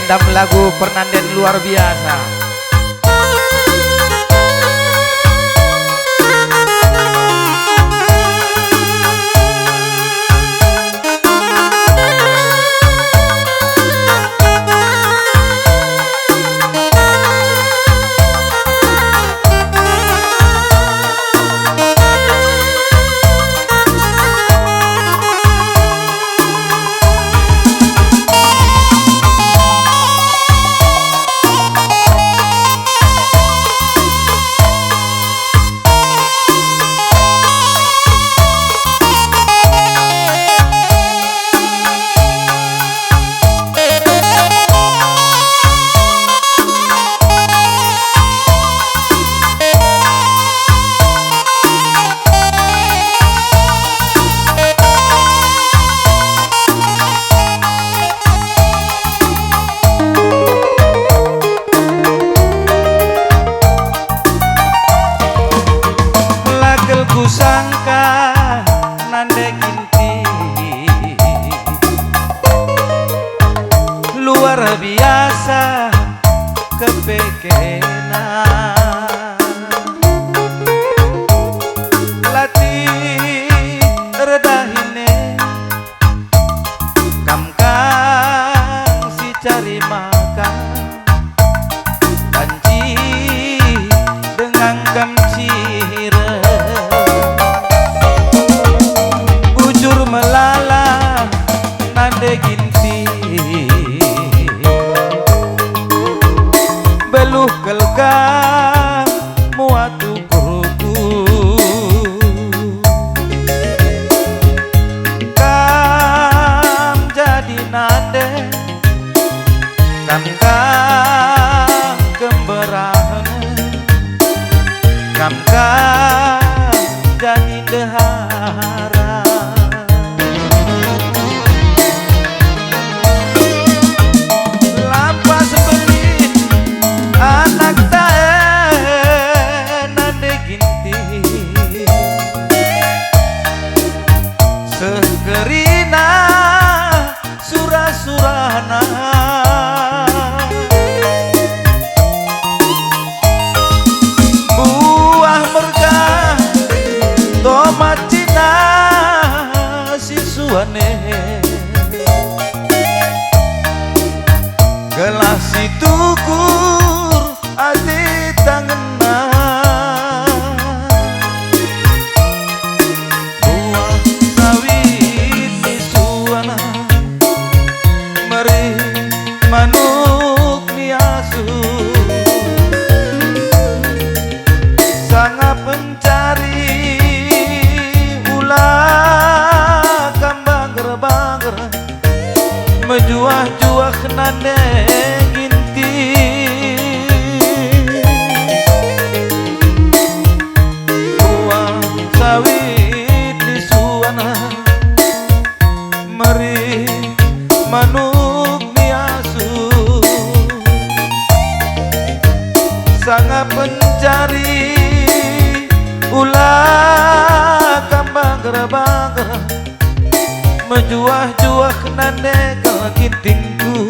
Endam lagu Fernanden luar biasa. Sangka nande ginti luar biasa kepekena latih redahine kamkang si cari makan banci dengan gamcire melala nande ginti beluh kelgam muatu kuruku kam jadi nande kam gemberahan kam jadi dehara anak tae nande ginti segerina surah-surahna buah merga tomat cina siswane gelas situkur ati tangena buah sawit misuana meri manuk niasu sangat pencari ulah kambang-bangger mejuah-juah nande ginti buah sawit disuana meri manuk miasu sangat pencari ulah kambang-bangger mejuah-juah nande gintingku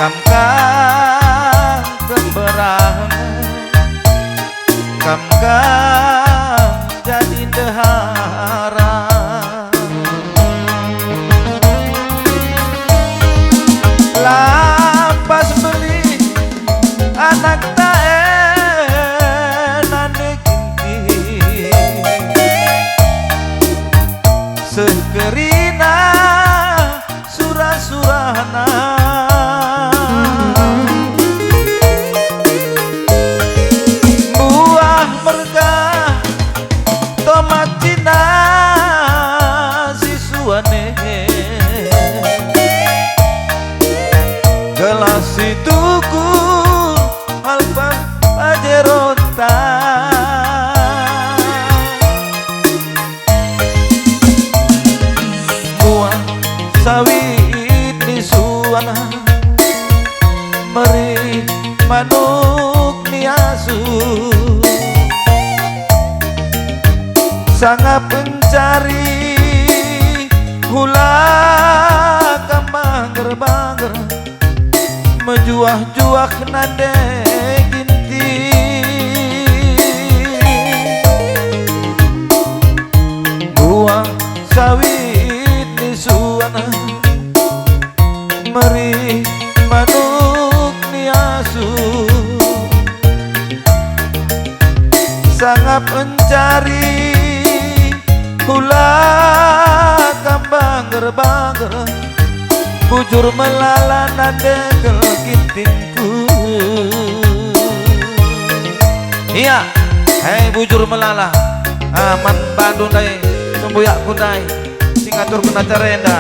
kamkang kemberahan kamkang jadi dehara sangat pencari hula kambang gerbager menjuah-juah nade ginti buah sawit di suana meri manuk niasu sangat mencari hula kambang gerbager bujur melala nade gintingku. Iya, hei bujur melala aman Bandung dai sembuyak kundai singatur kena cerenda